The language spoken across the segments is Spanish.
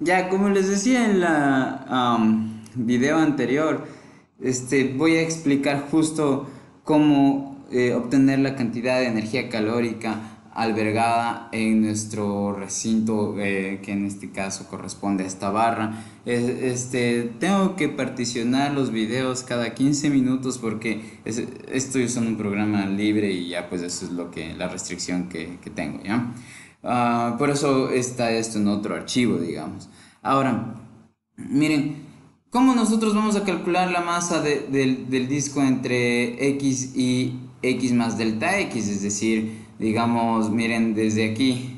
Ya, como les decía en la video anterior, voy a explicar justo cómo obtener la cantidad de energía calórica albergada en nuestro recinto, que en este caso corresponde a esta barra. Tengo que particionar los videos cada 15 minutos porque estoy usando un programa libre y ya pues eso es la restricción que tengo, ¿ya? Por eso está esto en otro archivo, digamos. Ahora, miren, ¿cómo nosotros vamos a calcular la masa del disco entre X y X más delta X? Es decir, digamos, miren, desde aquí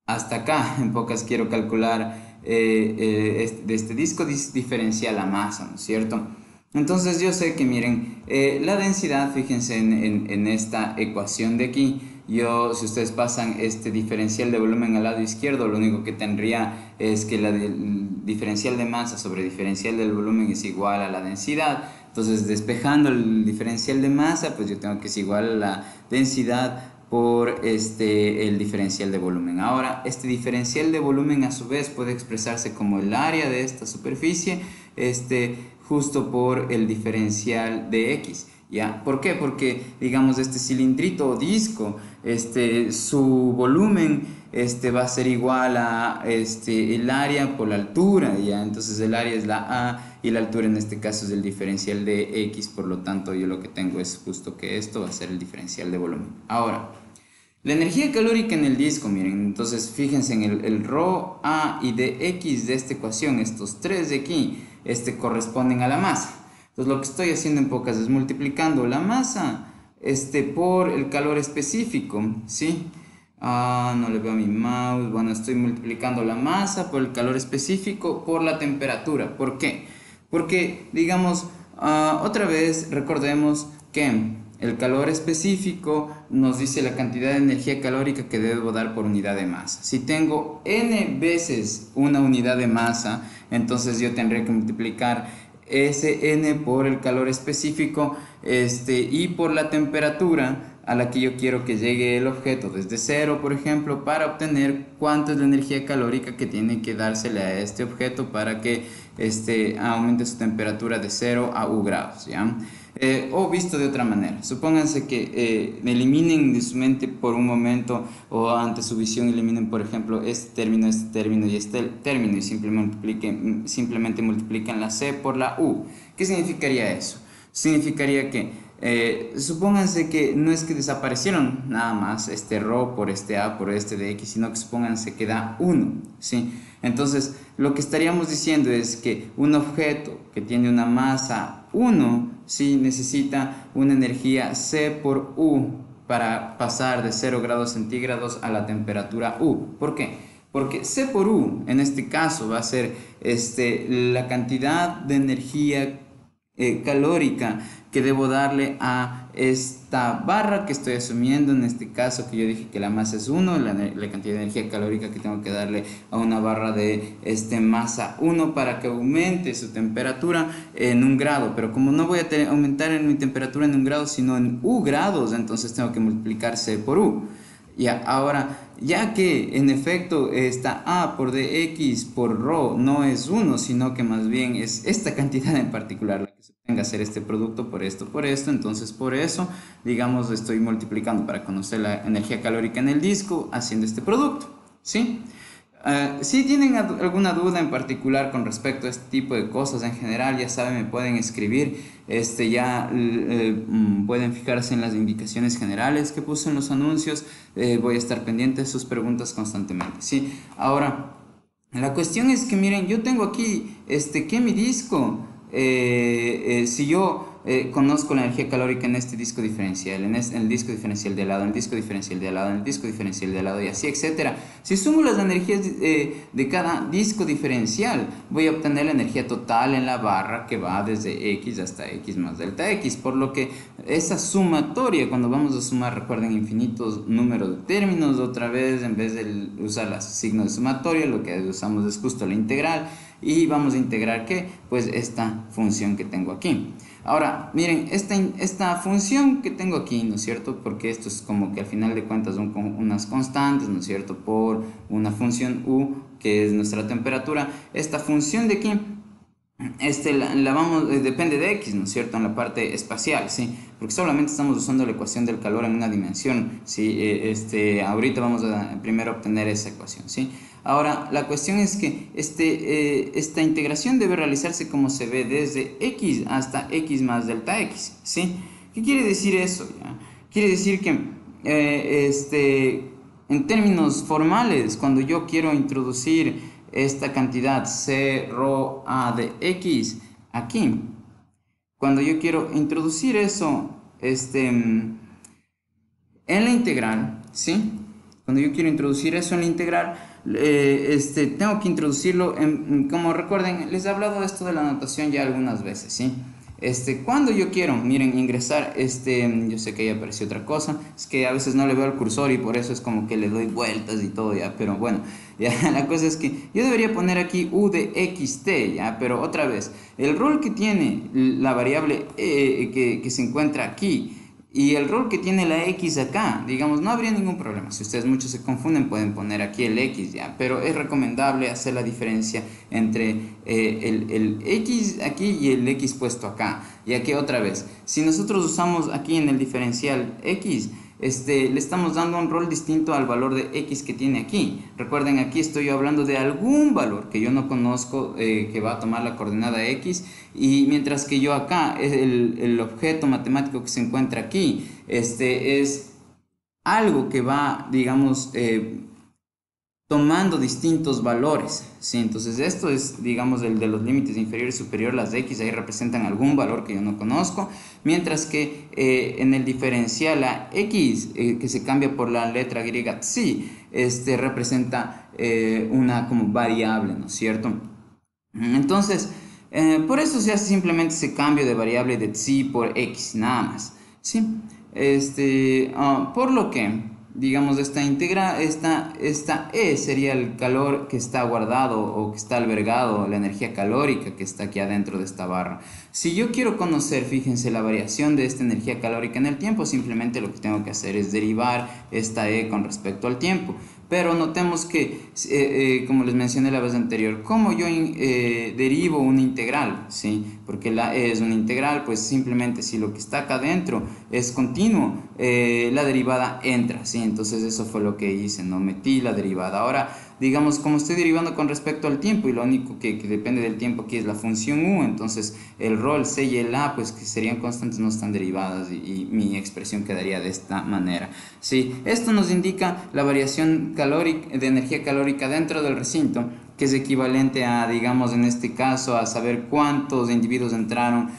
hasta acá, en pocas quiero calcular de este disco diferencial la masa, ¿no es cierto? Entonces yo sé que miren, la densidad, fíjense en esta ecuación de aquí, yo si ustedes pasan este diferencial de volumen al lado izquierdo, lo único que tendría es que el diferencial de masa sobre diferencial del volumen es igual a la densidad. Entonces despejando el diferencial de masa, pues yo tengo que es igual a la densidad por el diferencial de volumen. Ahora, este diferencial de volumen a su vez puede expresarse como el área de esta superficie, justo por el diferencial de X. ¿Ya? ¿Por qué? Porque, digamos, este cilindrito o disco, su volumen va a ser igual a el área por la altura, ¿ya? Entonces el área es la A y la altura en este caso es el diferencial de X, por lo tanto yo lo que tengo es justo que esto va a ser el diferencial de volumen. Ahora, la energía calórica en el disco, miren, entonces fíjense en el ρ, A y dx de esta ecuación, estos tres de aquí, corresponden a la masa. Entonces lo que estoy haciendo en pocas es multiplicando la masa por el calor específico, ¿sí? No le veo a mi mouse. Bueno, estoy multiplicando la masa por el calor específico por la temperatura. ¿Por qué? Porque, digamos, otra vez recordemos que el calor específico nos dice la cantidad de energía calórica que debo dar por unidad de masa. Si tengo n veces una unidad de masa, entonces yo tendré que multiplicar ese n por el calor específico y por la temperatura a la que yo quiero que llegue el objeto desde cero, por ejemplo, para obtener cuánto es la energía calórica que tiene que dársele a este objeto para que aumente su temperatura de cero a U grados, ¿ya? O visto de otra manera, supónganse que eliminen de su mente por un momento o ante su visión eliminen por ejemplo este término y este término y simplemente multiplican la C por la U. ¿Qué significaría eso? Significaría que supónganse que no es que desaparecieron nada más este ρ por este A por este de X, sino que supónganse que da 1, ¿sí? Entonces lo que estaríamos diciendo es que un objeto que tiene una masa 1, ¿sí? Necesita una energía C por U para pasar de 0 grados centígrados a la temperatura U. ¿Por qué? Porque C por U en este caso va a ser la cantidad de energía calórica que debo darle a esta barra que estoy asumiendo, en este caso que yo dije que la masa es 1, la cantidad de energía calórica que tengo que darle a una barra de masa 1 para que aumente su temperatura en 1 grado, pero como no voy a aumentar en mi temperatura en 1 grado sino en U grados, entonces tengo que multiplicarse por U. Ya, ahora, ya que en efecto esta A por dx por ρ no es 1, sino que más bien es esta cantidad en particular la que se tenga que hacer este producto por esto, entonces por eso, digamos, estoy multiplicando para conocer la energía calórica en el disco haciendo este producto, ¿sí? Si tienen alguna duda en particular con respecto a este tipo de cosas en general, ya saben, me pueden escribir, pueden fijarse en las indicaciones generales que puse en los anuncios, voy a estar pendiente de sus preguntas constantemente, ¿sí? Ahora, la cuestión es que miren, yo tengo aquí, que mi disco, si yo conozco la energía calórica en este disco diferencial, en el disco diferencial de al lado, en el disco diferencial de al lado, en el disco diferencial de al lado y así, etcétera. Si sumo las energías de cada disco diferencial, voy a obtener la energía total en la barra que va desde X hasta X más delta X, por lo que esa sumatoria, cuando vamos a sumar, recuerden infinitos números de términos, otra vez en vez de usar los signos de sumatoria, lo que usamos es justo la integral y vamos a integrar ¿qué? Pues esta función que tengo aquí. Ahora, miren, esta función que tengo aquí, ¿no es cierto? Porque esto es como que al final de cuentas son unas constantes, ¿no es cierto? Por una función u, que es nuestra temperatura. Esta función de aquí la vamos, depende de x, ¿no es cierto? En la parte espacial, ¿sí? Porque solamente estamos usando la ecuación del calor en una dimensión, ¿sí? Ahorita vamos a primero obtener esa ecuación, ¿sí? Ahora, la cuestión es que esta integración debe realizarse como se ve desde x hasta x más delta x, ¿sí? ¿Qué quiere decir eso? ¿Ya? Quiere decir que en términos formales, cuando yo quiero introducir esta cantidad C rho A de X aquí, cuando yo quiero introducir eso en la integral, ¿sí? Cuando yo quiero introducir eso en la integral, tengo que introducirlo como recuerden, les he hablado de esto de la notación ya algunas veces, ¿sí? Cuando yo quiero, miren, ingresar, yo sé que ahí apareció otra cosa, es que a veces no le veo al cursor y por eso es como que le doy vueltas y todo, ya, pero bueno, ya, la cosa es que yo debería poner aquí u de xt, ya, pero otra vez, el rol que tiene la variable que se encuentra aquí, y el rol que tiene la X acá, digamos, no habría ningún problema. Si ustedes muchos se confunden, pueden poner aquí el X ya. Pero es recomendable hacer la diferencia entre el X aquí y el X puesto acá. Y aquí otra vez, si nosotros usamos aquí en el diferencial X, le estamos dando un rol distinto al valor de X que tiene aquí. Recuerden, aquí estoy hablando de algún valor que yo no conozco, que va a tomar la coordenada X, y mientras que yo acá, el objeto matemático que se encuentra aquí, es algo que va, digamos, tomando distintos valores, ¿sí? Entonces esto es, digamos, el de los límites inferior y superior, las de x ahí representan algún valor que yo no conozco, mientras que en el diferencial la x, que se cambia por la letra griega tsi, representa una como variable, ¿no es cierto? Entonces, por eso se hace simplemente ese cambio de variable de tsi por x, nada más, ¿sí? Por lo que digamos, esta E sería el calor que está guardado o que está albergado, la energía calórica que está aquí adentro de esta barra. Si yo quiero conocer, fíjense, la variación de esta energía calórica en el tiempo, simplemente lo que tengo que hacer es derivar esta E con respecto al tiempo. Pero notemos que, como les mencioné la vez anterior, como yo derivo una integral, ¿sí? Porque la E es una integral, pues simplemente si lo que está acá adentro es continuo, la derivada entra, ¿sí? Entonces eso fue lo que hice, no metí la derivada. Ahora, digamos, como estoy derivando con respecto al tiempo y lo único que depende del tiempo aquí es la función u, entonces el rho, el c y el a, pues que serían constantes, no están derivadas y mi expresión quedaría de esta manera, ¿sí? Esto nos indica la variación calórica, de energía calórica dentro del recinto, que es equivalente a, digamos, en este caso, a saber cuántos individuos entraron,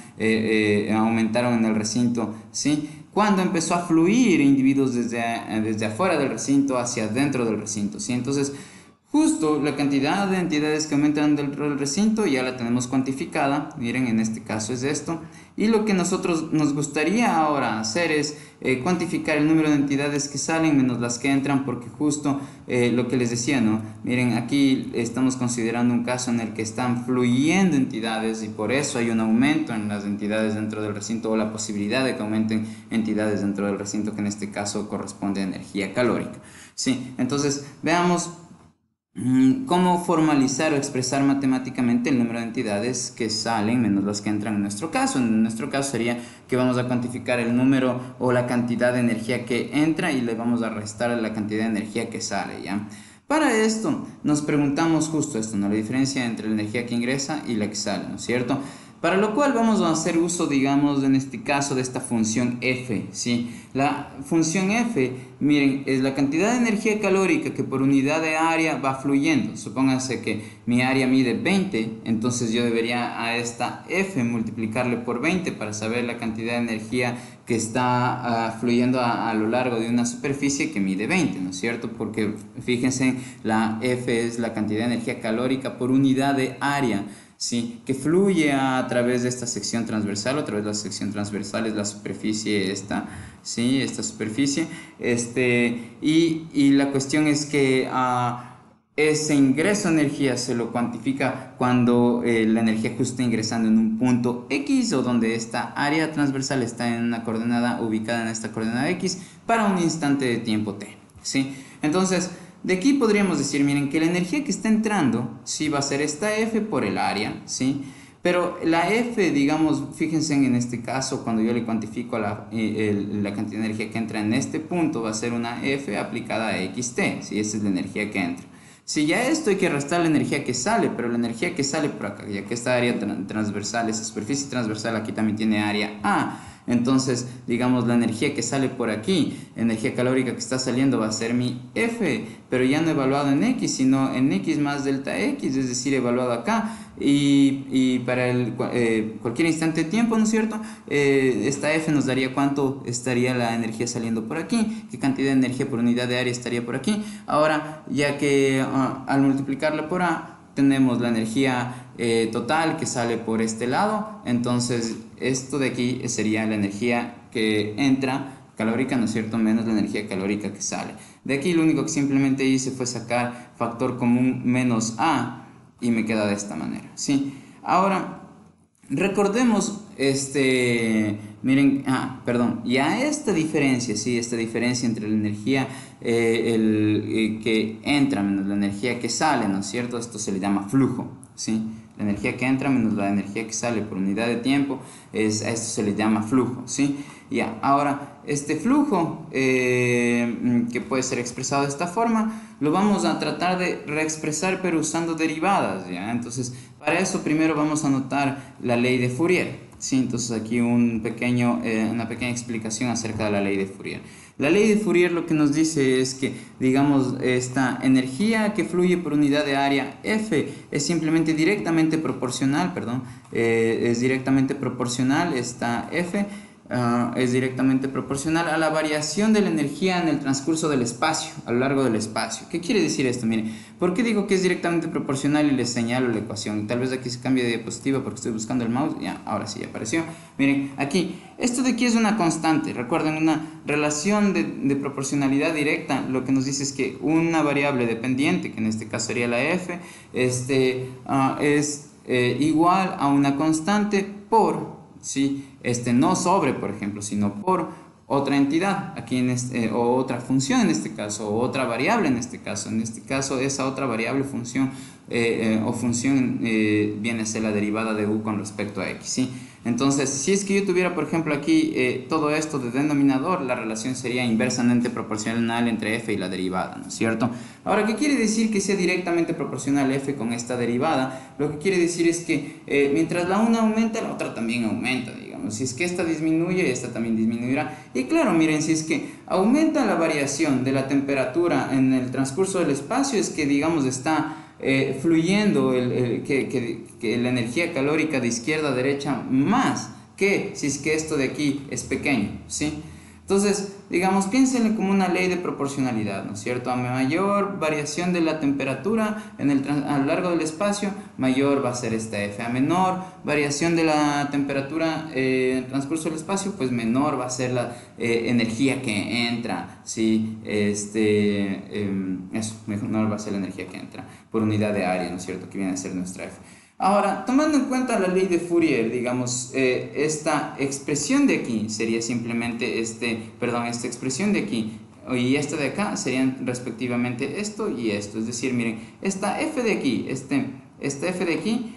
aumentaron en el recinto, ¿sí? Cuando empezó a fluir individuos desde afuera del recinto hacia dentro del recinto, ¿sí? Entonces, justo la cantidad de entidades que aumentan dentro del recinto ya la tenemos cuantificada, miren, en este caso es esto, y lo que nosotros nos gustaría ahora hacer es cuantificar el número de entidades que salen menos las que entran, porque justo lo que les decía, ¿no? Miren, aquí estamos considerando un caso en el que están fluyendo entidades y por eso hay un aumento en las entidades dentro del recinto o la posibilidad de que aumenten entidades dentro del recinto, que en este caso corresponde a energía calórica, ¿sí? Entonces, veamos cómo formalizar o expresar matemáticamente el número de entidades que salen menos las que entran en nuestro caso. En nuestro caso sería que vamos a cuantificar el número o la cantidad de energía que entra y le vamos a restar la cantidad de energía que sale, ¿ya? Para esto nos preguntamos justo esto, ¿no? La diferencia entre la energía que ingresa y la que sale, ¿no es cierto? Para lo cual vamos a hacer uso, digamos, en este caso de esta función f, ¿sí? La función f, miren, es la cantidad de energía calórica que por unidad de área va fluyendo. Supónganse que mi área mide 20, entonces yo debería a esta f multiplicarle por 20 para saber la cantidad de energía que está fluyendo a lo largo de una superficie que mide 20, ¿no es cierto? Porque fíjense, la f es la cantidad de energía calórica por unidad de área, ¿sí? Que fluye a través de esta sección transversal. Otra vez la sección transversal es la superficie esta, ¿sí? Esta superficie, y la cuestión es que ese ingreso de energía se lo cuantifica cuando la energía justo está ingresando en un punto X o donde esta área transversal está en una coordenada ubicada en esta coordenada X para un instante de tiempo T, ¿sí? Entonces, de aquí podríamos decir, miren, que la energía que está entrando, sí, va a ser esta F por el área, ¿sí? Pero la F, digamos, fíjense en este caso, cuando yo le cuantifico la cantidad de energía que entra en este punto, va a ser una F aplicada a XT, ¿sí? Esa es la energía que entra. Si ya esto hay que restar la energía que sale, pero la energía que sale por acá, ya que esta área transversal, esa superficie transversal aquí también tiene área A, entonces digamos la energía que sale por aquí, energía calórica que está saliendo va a ser mi F, pero ya no evaluado en X, sino en X más delta X, es decir, evaluado acá. Y para cualquier instante de tiempo, ¿no es cierto? Esta F nos daría cuánto estaría la energía saliendo por aquí, qué cantidad de energía por unidad de área estaría por aquí. Ahora, ya que al multiplicarla por A, tenemos la energía total que sale por este lado, entonces esto de aquí sería la energía que entra calórica, ¿no es cierto?, menos la energía calórica que sale. De aquí lo único que simplemente hice fue sacar factor común menos A, y me queda de esta manera, ¿sí? Ahora, recordemos, miren, perdón, ya esta diferencia, ¿sí? Esta diferencia entre la energía que entra menos la energía que sale, ¿no es cierto? Esto se le llama flujo, ¿sí? La energía que entra menos la energía que sale por unidad de tiempo, a esto se le llama flujo, ¿sí? Ya, ahora, este flujo que puede ser expresado de esta forma, lo vamos a tratar de reexpresar pero usando derivadas, ¿ya? Entonces, para eso primero vamos a anotar la ley de Fourier, ¿sí? Entonces aquí una pequeña explicación acerca de la ley de Fourier. La ley de Fourier lo que nos dice es que, digamos, esta energía que fluye por unidad de área F es simplemente directamente proporcional, es directamente proporcional esta F, es directamente proporcional a la variación de la energía en el transcurso del espacio, a lo largo del espacio. ¿Qué quiere decir esto? Miren, ¿por qué digo que es directamente proporcional y les señalo la ecuación? Tal vez aquí se cambie de diapositiva porque estoy buscando el mouse. Ya, ahora sí, ya apareció. Miren, aquí, esto de aquí es una constante. Recuerden, una relación de proporcionalidad directa, lo que nos dice es que una variable dependiente, que en este caso sería la F, es igual a una constante por, ¿sí? No sobre, por ejemplo, sino por otra entidad, aquí o otra función en este caso, o otra variable en este caso. En este caso, esa otra variable, función o función viene a ser la derivada de u con respecto a x, ¿sí? Entonces, si es que yo tuviera, por ejemplo, aquí todo esto de denominador, la relación sería inversamente proporcional entre f y la derivada, ¿no es cierto? Ahora, ¿qué quiere decir que sea directamente proporcional f con esta derivada? Lo que quiere decir es que mientras la una aumenta, la otra también aumenta, digamos. Si es que esta disminuye, esta también disminuirá. Y claro, miren, si es que aumenta la variación de la temperatura en el transcurso del espacio, es que, digamos, está fluyendo que la energía calórica de izquierda a derecha más que si es que esto de aquí es pequeño, ¿sí? Entonces, digamos, piénsenlo como una ley de proporcionalidad, ¿no es cierto? A mayor variación de la temperatura a lo largo del espacio, mayor va a ser esta F. A menor variación de la temperatura en el transcurso del espacio, pues menor va a ser la energía que entra, ¿sí? Menor va a ser la energía que entra por unidad de área, ¿no es cierto? Que viene a ser nuestra F. Ahora, tomando en cuenta la ley de Fourier, digamos, esta expresión de aquí sería simplemente esta expresión de aquí y esta de acá serían respectivamente esto y esto. Es decir, miren, esta f de aquí, esta f de aquí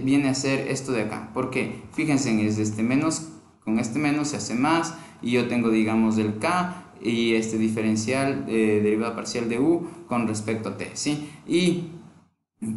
viene a ser esto de acá. ¿Por qué? Fíjense, es menos, con este menos se hace más y yo tengo, digamos, el k y este diferencial derivada parcial de u con respecto a t, ¿sí? Y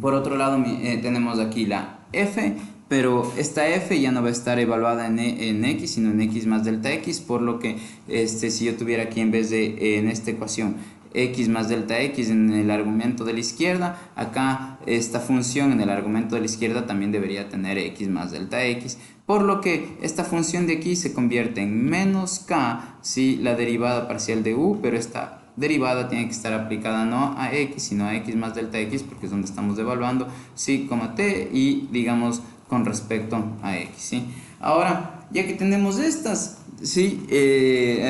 por otro lado tenemos aquí la f, pero esta f ya no va a estar evaluada en x, sino en x más delta x, por lo que si yo tuviera aquí en vez de en esta ecuación x más delta x en el argumento de la izquierda, acá esta función en el argumento de la izquierda también debería tener x más delta x, por lo que esta función de aquí se convierte en menos k, ¿sí? La derivada parcial de u, pero esta derivada tiene que estar aplicada no a x, sino a x más delta x, porque es donde estamos devaluando, sí, t, y digamos con respecto a x, ¿sí? Ahora, Ya que tenemos estas, ¿sí?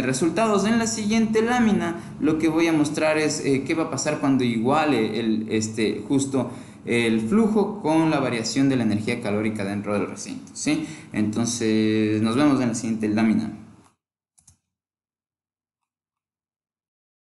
Resultados en la siguiente lámina, lo que voy a mostrar es qué va a pasar cuando iguale justo el flujo con la variación de la energía calórica dentro del recinto, ¿sí? Entonces, nos vemos en la siguiente lámina.